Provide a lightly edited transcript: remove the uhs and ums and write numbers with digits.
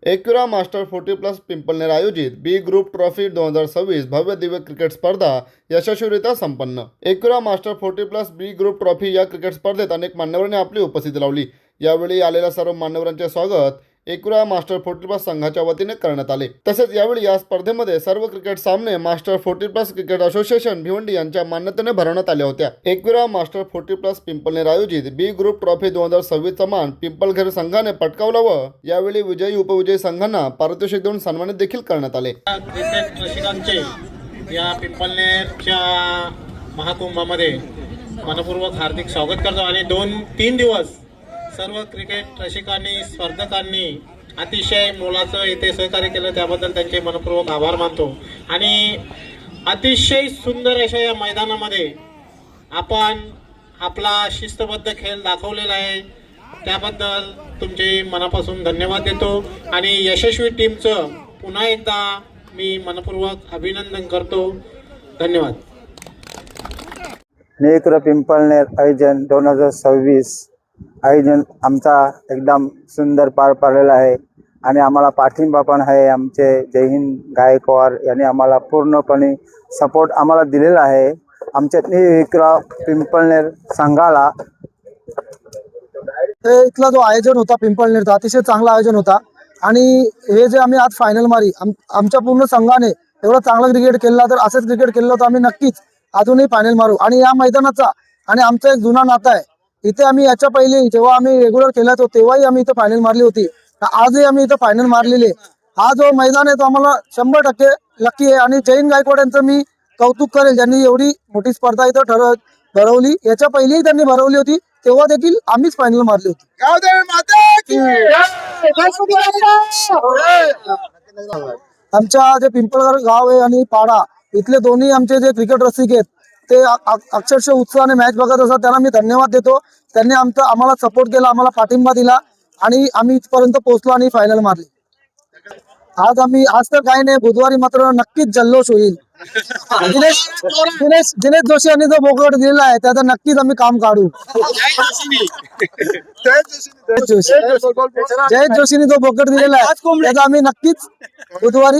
Ekvira master 40+ Pimpalner आयोजित बी group trophy 2026 भव्य Divya cricket स्पर्धा यशस्वीरित्या संपन्न। एकविरा मास्टर 40+ बी ग्रुप ट्रॉफी या क्रिकेट स्पर्धेत अनेक मान्यवरांनी आपली उपस्थिती लावली। यावेळी आलेल्या सर्व मान्यवरांचे स्वागत एकविरा मास्टर 40+ संघाच्या वतीने करण्यात आले। तसेच यावेळी या स्पर्धेमध्ये सर्व क्रिकेट सामने मास्टर 40+ क्रिकेट असोसिएशन भिवंडी यांच्या मान्यतेने भरवण्यात आल्या होत्या। एकविरा मास्टर 40+ पिंपळनेर आयोजित बी ग्रुप ट्रॉफी 2026 चा मान पिंपळखेर संघाने पटकावला व यावेळी विजयी उपविजयी संघांना पारितोषिक देऊन सन्मानित देखील करण्यात आले। क्रिकेट रसिकांचे या पिंपळनेरच्या महाकुंभामध्ये मनपूर्वक हार्दिक स्वागत करतो आणि 2-3 दिवस सर्व क्रिकेट रसिकांनी स्पर्धकांनी अतिशय मोलाचं इथे सहकार्य केलं, त्याबद्दल त्यांचे मनपूर्वक आभार मानतो। आणि अतिशय सुंदर अशा या मैदानामध्ये आपण आपला शिस्तबद्ध खेळ दाखवलेला आहे, त्याबद्दल तुमचे मनापासून धन्यवाद देतो आणि यशस्वी टीमचं पुन्हा एकदा मी मनपूर्वक अभिनंदन करतो। धन्यवाद। एकविरा पिंपळनेर आयोजन 2026 आयोजन आमचा एकदम सुंदर पार पडलेला आहे आणि आम्हाला पाठिंबा पण आहे। आमचे जय हिंद गायकवाड यांनी आम्हाला पूर्णपणे सपोर्ट आम्हाला दिलेला आहे। आमच्या एकविरा पिंपळनेर संघाला इथला जो आयोजन होता पिंपळनेरचा अतिशय चांगला आयोजन होता आणि हे जे आम्ही आज फायनल मारी आमच्या पूर्ण संघाने एवढं चांगलं क्रिकेट केलं, तर असंच क्रिकेट केलं तर आम्ही नक्कीच अजूनही फायनल मारू। आणि या मैदानाचा आणि आमचा एक जुना नाता आहे। इथे आम्ही याच्या पहिले जेव्हा आम्ही रेग्युलर खेळत होतो तेव्हाही आम्ही इथे फायनल मारली होती, आजही आम्ही इथे फायनल मारलेली। हा जो मैदान आहे तो आम्हाला 100% लकी आहे आणि जय हिंद गायकवाड यांचं मी कौतुक करेल, ज्यांनी एवढी मोठी स्पर्धा इथं भरवली। याच्या पहिलेही त्यांनी भरवली होती, तेव्हा देखील आम्हीच फायनल मारली होती। आमच्या जे पिंपळगाव गाव आहे आणि पाडा इथले दोन्ही आमचे जे क्रिकेट रसिक आहेत ते अक्षरशः उत्साहाने मॅच बघत असतात, त्यांना मी धन्यवाद देतो। त्यांनी आम्हाला सपोर्ट केला, आम्हाला पाठिंबा दिला आणि आम्ही इथपर्यंत पोहोचलो आणि फायनल मारली। आज तर काही नाही, बुधवारी मात्र नक्कीच जल्लोष होईल। दिनेश जोशी यांनी जो बोकड दिलेला आहे त्याचा नक्कीच आम्ही काम काढू। जयेश जोशीने जो बोकड दिलेला आहे त्याचा आम्ही नक्कीच बुधवारी